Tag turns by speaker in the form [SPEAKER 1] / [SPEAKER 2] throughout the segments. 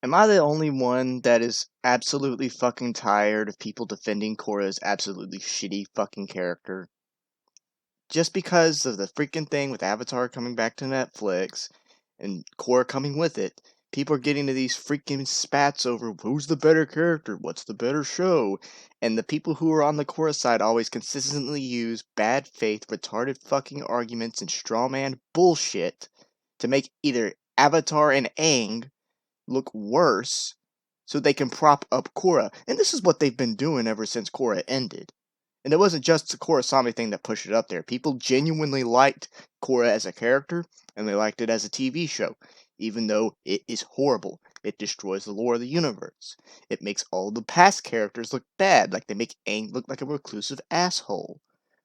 [SPEAKER 1] Am I the only one that is absolutely fucking tired of people defending Korra's absolutely shitty fucking character? Just because of the freaking thing with Avatar coming back to Netflix and Korra coming with it, people are getting to these freaking spats over who's the better character, what's the better show, and the people who are on the Korra side always consistently use bad faith, retarded fucking arguments and straw man bullshit to make either Avatar and Aang look worse so they can prop up Korra. And this is what they've been doing ever since Korra ended. And it wasn't just the Korrasami thing that pushed it up there. People genuinely liked Korra as a character, and they liked it as a TV show, even though it is horrible. It destroys the lore of the universe. It makes all the past characters look bad, like they make Aang look like a reclusive asshole.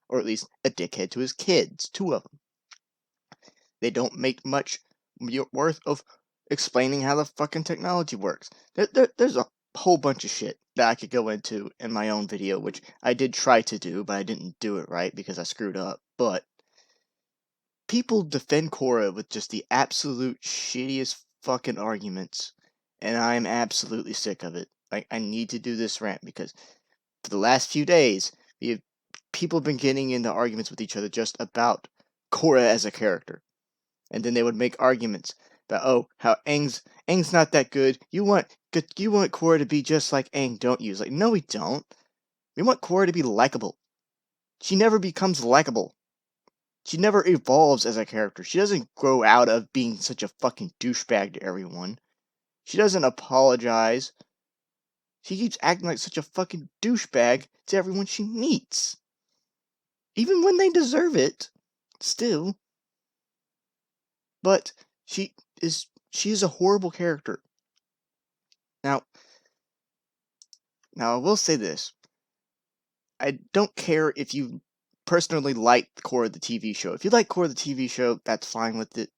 [SPEAKER 1] Or at least a dickhead to his kids, two of them. They don't make much worth of explaining how the fucking technology works. There's a whole bunch of shit that I could go into in my own video, which I did try to do, but I didn't do it right because I screwed up. But people defend Korra with just the absolute shittiest fucking arguments, and I'm absolutely sick of it. Like, I need to do this rant because for the last few days, people have been getting into arguments with each other just about Korra as a character. And then they would make arguments about, oh, how Aang's not that good. You want Korra to be just like Aang, don't you? It's like, no, we don't. We want Korra to be likable. She never becomes likable. She never evolves as a character. She doesn't grow out of being such a fucking douchebag to everyone. She doesn't apologize. She keeps acting like such a fucking douchebag to everyone she meets. Even when they deserve it. Still. But she is a horrible character. Now I will say this. I don't care if you personally like Korra the TV show. If you like Korra the TV show, that's fine with it.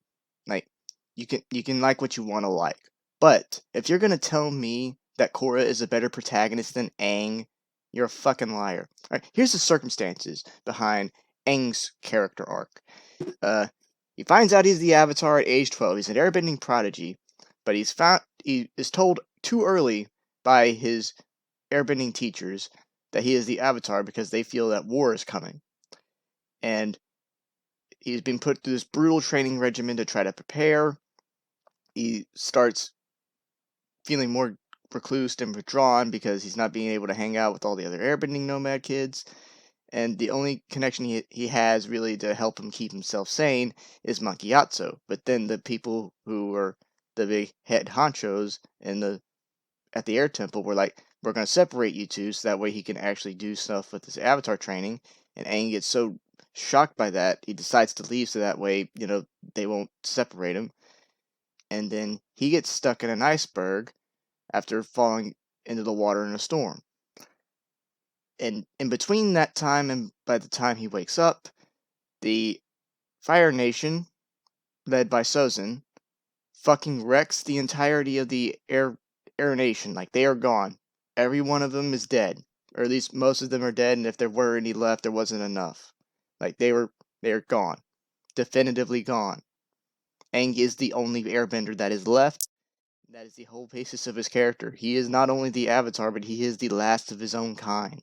[SPEAKER 1] Like, you can like what you want to like. But if you're gonna tell me that Korra is a better protagonist than Aang, you're a fucking liar. Alright, here's the circumstances behind Aang's character arc. He finds out he's the Avatar at age 12. He's an airbending prodigy, but he is told too early by his airbending teachers that he is the Avatar because they feel that war is coming. And he's been put through this brutal training regimen to try to prepare. He starts feeling more recluse and withdrawn because he's not being able to hang out with all the other airbending nomad kids. And the only connection he has really to help him keep himself sane is Monkey Yatso. But then the people who are the big head honchos at the air temple were like, we're going to separate you two so that way he can actually do stuff with his avatar training. And Aang gets so shocked by that, he decides to leave so that way, they won't separate him. And then he gets stuck in an iceberg after falling into the water in a storm. And in between that time and by the time he wakes up, the Fire Nation, led by Sozin, fucking wrecks the entirety of the Air Nation. Like, they are gone. Every one of them is dead. Or at least most of them are dead, and if there were any left, there wasn't enough. Like, they are gone. Definitively gone. Aang is the only airbender that is left. That is the whole basis of his character. He is not only the Avatar, but he is the last of his own kind.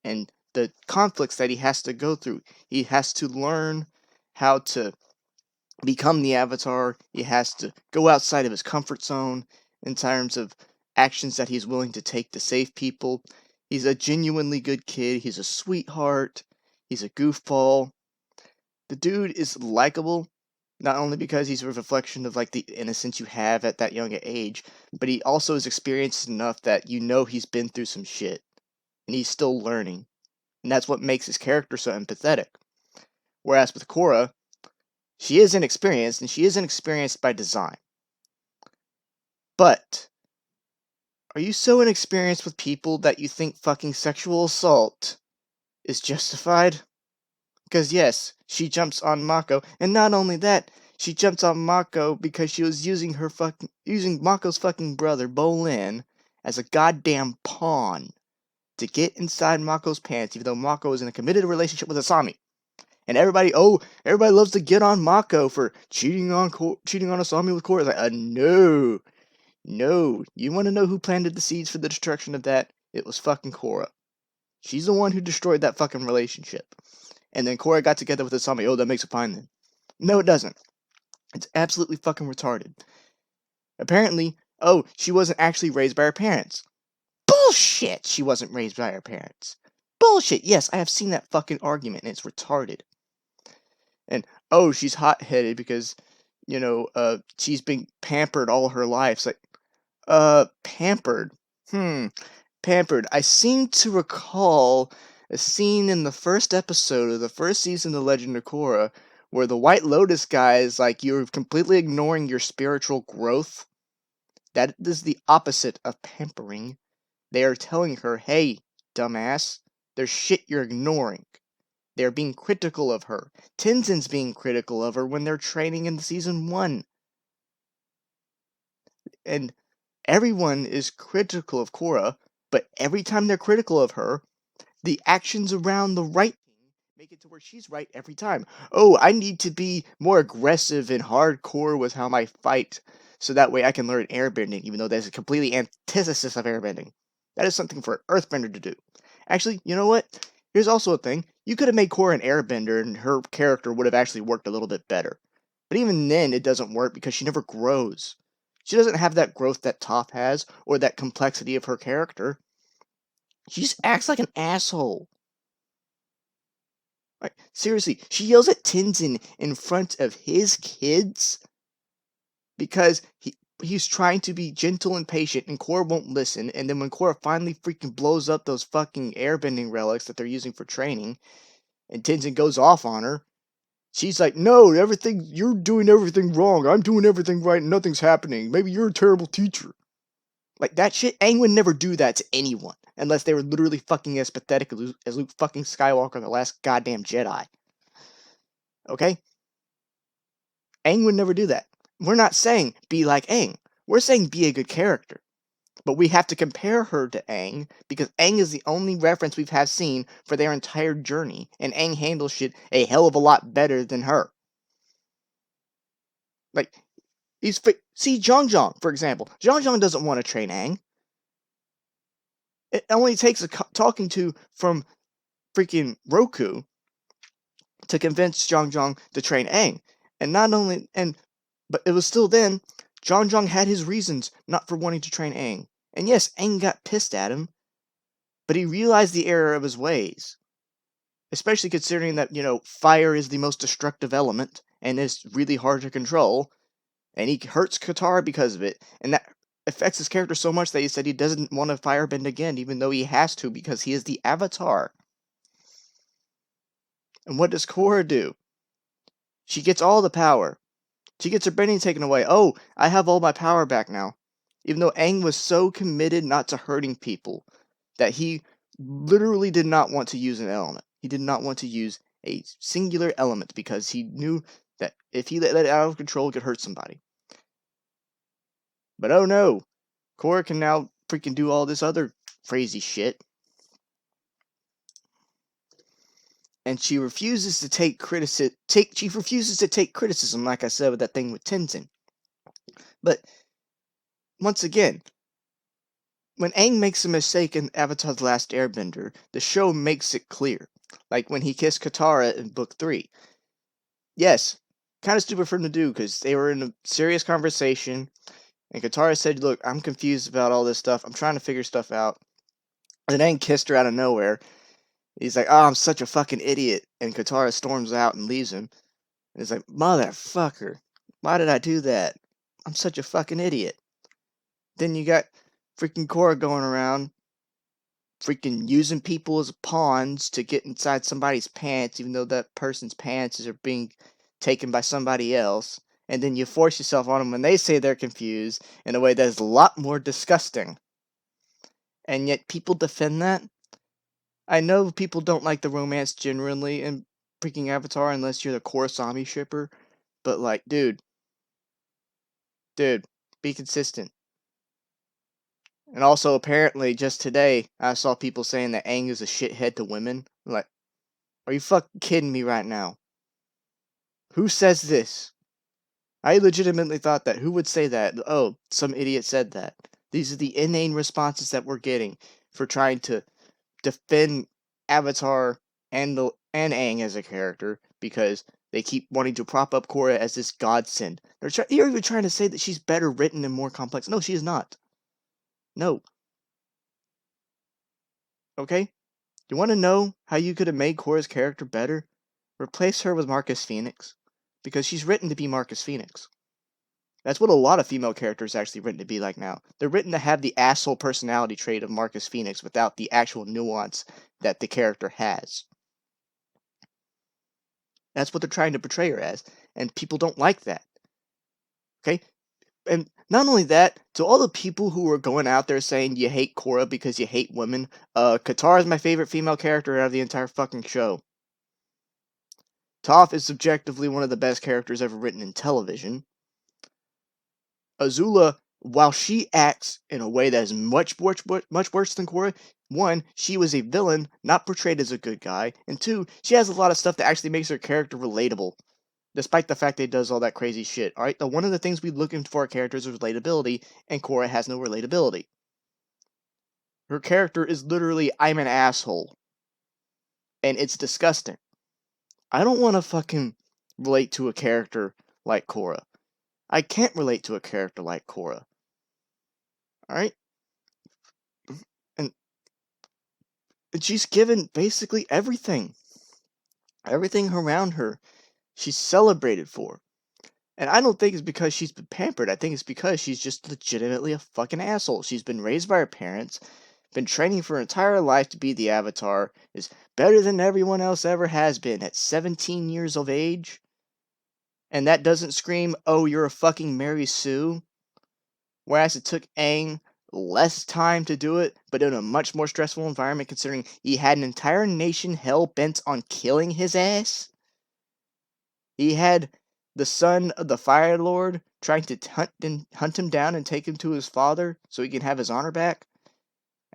[SPEAKER 1] And the conflicts that he has to go through, he has to learn how to become the Avatar. He has to go outside of his comfort zone in terms of actions that he's willing to take to save people. He's a genuinely good kid. He's a sweetheart. He's a goofball. The dude is likable, not only because he's a reflection of like the innocence you have at that young age, but he also is experienced enough that he's been through some shit, and he's still learning, and that's what makes his character so empathetic. Whereas with Korra, she is inexperienced, and she is inexperienced by design. But are you so inexperienced with people that you think fucking sexual assault is justified? Because yes, she jumps on Mako, and not only that, she jumps on Mako because she was using Mako's fucking brother, Bolin, as a goddamn pawn to get inside Mako's pants, even though Mako is in a committed relationship with Asami. And everybody loves to get on Mako for cheating on Asami with Korra. It's like, no, no. You want to know who planted the seeds for the destruction of that? It was fucking Korra. She's the one who destroyed that fucking relationship. And then Korra got together with Asami. Oh, that makes it fine then. No, it doesn't. It's absolutely fucking retarded. Apparently, oh, she wasn't actually raised by her parents. Bullshit! She wasn't raised by her parents. Bullshit! Yes, I have seen that fucking argument and it's retarded. And oh, she's hot-headed because, she's been pampered all her life. It's like, pampered. Pampered. I seem to recall a scene in the first episode of the first season of The Legend of Korra where the White Lotus guy is like, you're completely ignoring your spiritual growth. That is the opposite of pampering. They are telling her, hey, dumbass, there's shit you're ignoring. They're being critical of her. Tenzin's being critical of her when they're training in season 1. And everyone is critical of Korra, but every time they're critical of her, the actions around the right make it to where she's right every time. Oh, I need to be more aggressive and hardcore with how I fight, so that way I can learn airbending, even though that's a completely antithesis of airbending. That is something for an earthbender to do. Actually, you know what? Here's also a thing. You could have made Korra an airbender and her character would have actually worked a little bit better. But even then, it doesn't work because she never grows. She doesn't have that growth that Toph has, or that complexity of her character. She just acts like an asshole. Like, seriously, she yells at Tenzin in front of his kids because he's trying to be gentle and patient, and Korra won't listen. And then when Korra finally freaking blows up those fucking airbending relics that they're using for training, and Tenzin goes off on her, she's like, "No, you're doing everything wrong. I'm doing everything right, and nothing's happening. Maybe you're a terrible teacher." Like, that shit, Aang would never do that to anyone, unless they were literally fucking as pathetic as Luke fucking Skywalker, the last goddamn Jedi. Okay? Aang would never do that. We're not saying be like Aang. We're saying be a good character. But we have to compare her to Aang, because Aang is the only reference we've seen for their entire journey, and Aang handles shit a hell of a lot better than her. Like, see Zhang Zhang, for example. Zhang Zhang doesn't want to train Aang. It only takes a talking to from freaking Roku to convince Zhang Zhang to train Aang. But it was still then, Zhang Zhang had his reasons not for wanting to train Aang. And yes, Aang got pissed at him, but he realized the error of his ways. Especially considering that, fire is the most destructive element, and it's really hard to control, and he hurts Katara because of it, and that affects his character so much that he said he doesn't want to firebend again, even though he has to, because he is the Avatar. And what does Korra do? She gets all the power. She gets her bending taken away. Oh, I have all my power back now. Even though Aang was so committed not to hurting people that he literally did not want to use an element. He did not want to use a singular element because he knew that if he let it out of control, it could hurt somebody. But oh no, Korra can now freaking do all this other crazy shit. And she refuses to take criticism. She refuses to take criticism, like I said with that thing with Tenzin. But once again, when Aang makes a mistake in Avatar: The Last Airbender, the show makes it clear. Like when he kissed Katara in Book 3. Yes, kind of stupid for him to do because they were in a serious conversation, and Katara said, "Look, I'm confused about all this stuff. I'm trying to figure stuff out." And then Aang kissed her out of nowhere. He's like, "Oh, I'm such a fucking idiot." And Katara storms out and leaves him. And he's like, "Motherfucker, why did I do that? I'm such a fucking idiot." Then you got freaking Korra going around freaking using people as pawns to get inside somebody's pants, even though that person's pants are being taken by somebody else. And then you force yourself on them when they say they're confused in a way that is a lot more disgusting. And yet people defend that. I know people don't like the romance generally in freaking Avatar unless you're the Korrasami shipper. But like, dude, be consistent. And also, apparently, just today, I saw people saying that Aang is a shithead to women. Like, Are you fucking kidding me right now? Who says this? I legitimately thought that. Who would say that? Oh, some idiot said that. These are the inane responses that we're getting for trying to defend Avatar and Aang as a character because they keep wanting to prop up Korra as this godsend. You're even trying to say that she's better written and more complex. No, she is not. No. Okay? You want to know how you could have made Korra's character better? Replace her with Marcus Phoenix. Because she's written to be Marcus Phoenix. That's what a lot of female characters are actually written to be like now. They're written to have the asshole personality trait of Marcus Phoenix without the actual nuance that the character has. That's what they're trying to portray her as, and people don't like that. Okay? And not only that, to all the people who are going out there saying you hate Korra because you hate women, Katara is my favorite female character out of the entire fucking show. Toph is subjectively one of the best characters ever written in television. Azula, while she acts in a way that is much worse than Korra, one, she was a villain, not portrayed as a good guy, and two, she has a lot of stuff that actually makes her character relatable, despite the fact that it does all that crazy shit. Alright, one of the things we look for our characters is relatability, and Korra has no relatability. Her character is literally, I'm an asshole. And it's disgusting. I don't want to fucking relate to a character like Korra. I can't relate to a character like Korra. Alright? And she's given basically everything. Everything around her, she's celebrated for. And I don't think it's because she's been pampered. I think it's because she's just legitimately a fucking asshole. She's been raised by her parents, been training for her entire life to be the Avatar, is better than everyone else ever has been at 17 years of age. And that doesn't scream, oh, you're a fucking Mary Sue. Whereas it took Aang less time to do it, but in a much more stressful environment considering he had an entire nation hell-bent on killing his ass. He had the son of the Fire Lord trying to hunt him down and take him to his father so he can have his honor back.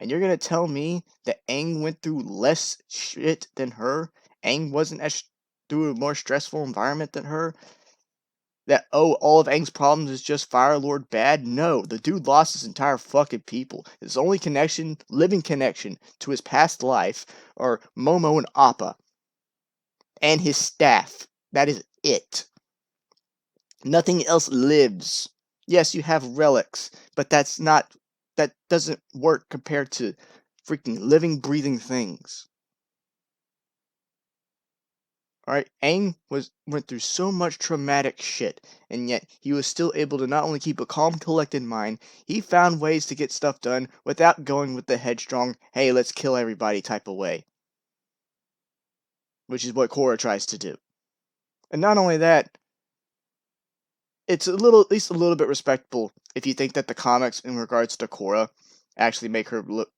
[SPEAKER 1] And you're going to tell me that Aang went through less shit than her? Aang wasn't through a more stressful environment than her? That, oh, all of Aang's problems is just Fire Lord bad? No, the dude lost his entire fucking people. His only connection, living connection, to his past life are Momo and Appa. And his staff. That is it. Nothing else lives. Yes, you have relics, but that doesn't work compared to freaking living, breathing things. Alright, Aang went through so much traumatic shit, and yet he was still able to not only keep a calm, collected mind, he found ways to get stuff done without going with the headstrong, hey, let's kill everybody type of way. Which is what Korra tries to do. And not only that, it's at least a little bit respectable if you think that the comics in regards to Korra actually make her look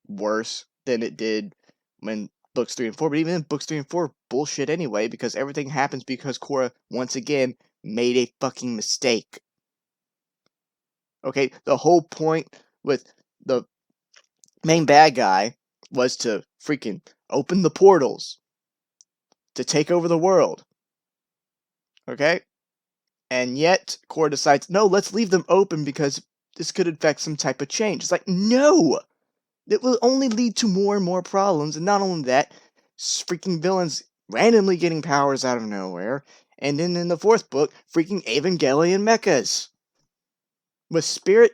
[SPEAKER 1] worse than it did when books 3 and 4. But even in books 3 and 4, bullshit anyway, because everything happens because Korra, once again, made a fucking mistake. Okay, the whole point with the main bad guy was to freaking open the portals to take over the world. Okay? And yet, Korra decides, no, let's leave them open because this could affect some type of change. It's like, no! It will only lead to more and more problems, and not only that, freaking villains randomly getting powers out of nowhere, and then in the fourth book, freaking Evangelion mechas. With spirit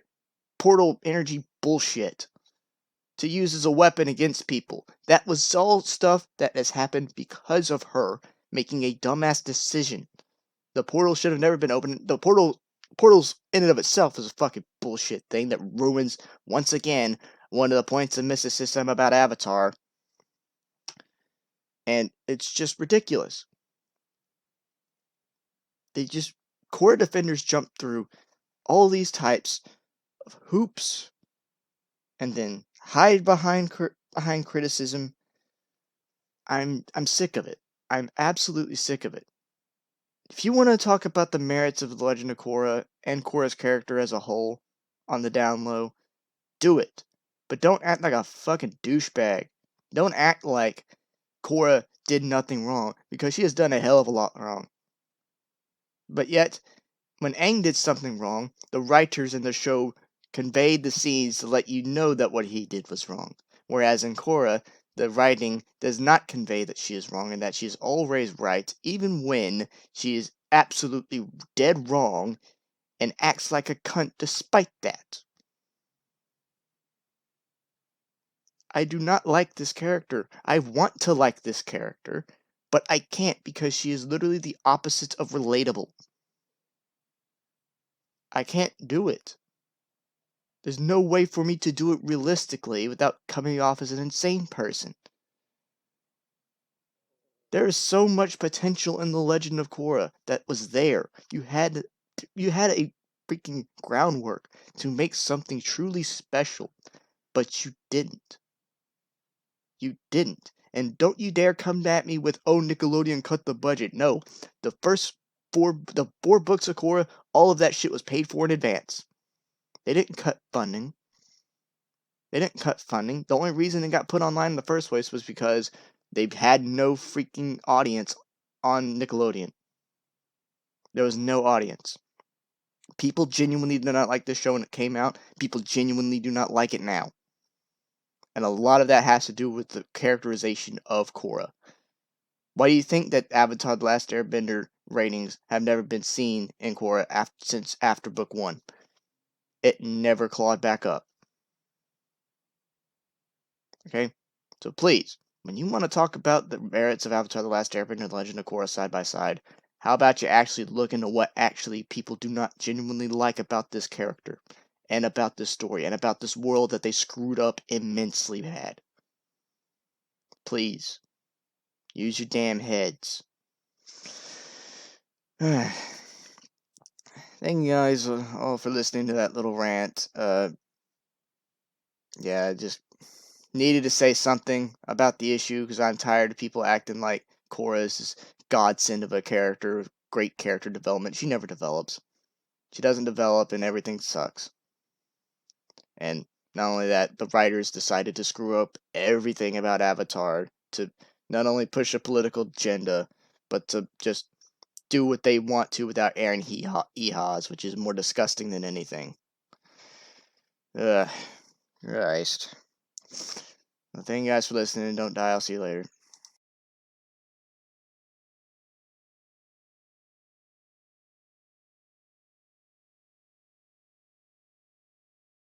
[SPEAKER 1] portal energy bullshit to use as a weapon against people. That was all stuff that has happened because of her making a dumbass decision. The portal should have never been opened. The portals in and of itself is a fucking bullshit thing that ruins, once again, one of the points of mysticism about Avatar. And it's just ridiculous. Core defenders jump through all these types of hoops and then hide behind criticism. I'm sick of it. I'm absolutely sick of it. If you want to talk about the merits of The Legend of Korra and Korra's character as a whole on the down low, do it. But don't act like a fucking douchebag. Don't act like Korra did nothing wrong, because she has done a hell of a lot wrong. But yet, when Aang did something wrong, the writers in the show conveyed the scenes to let you know that what he did was wrong. Whereas in Korra, the writing does not convey that she is wrong and that she is always right, even when she is absolutely dead wrong and acts like a cunt despite that. I do not like this character. I want to like this character, but I can't because she is literally the opposite of relatable. I can't do it. There's no way for me to do it realistically without coming off as an insane person. There is so much potential in the Legend of Korra that was there. You had a freaking groundwork to make something truly special, but you didn't. You didn't. And don't you dare come at me with, oh, Nickelodeon cut the budget. No, the four books of Korra, all of that shit was paid for in advance. They didn't cut funding. The only reason it got put online in the first place was because they had no freaking audience on Nickelodeon. There was no audience. People genuinely did not like this show when it came out. People genuinely do not like it now. And a lot of that has to do with the characterization of Korra. Why do you think that Avatar: The Last Airbender ratings have never been seen in Korra since after book 1? It never clawed back up. Okay? So please, when you want to talk about the merits of Avatar: The Last Airbender and The Legend of Korra side by side, how about you actually look into what actually people do not genuinely like about this character, and about this story, and about this world that they screwed up immensely bad? Please, use your damn heads. Thank you guys all for listening to that little rant. Yeah, just needed to say something about the issue because I'm tired of people acting like Korra is this godsend of a character, great character development. She never develops. She doesn't develop, and everything sucks. And not only that, the writers decided to screw up everything about Avatar to not only push a political agenda, but to just do what they want to without airing hee-haws, which is more disgusting than anything. Ugh. Christ. Well, thank you guys for listening. Don't die. I'll see you later.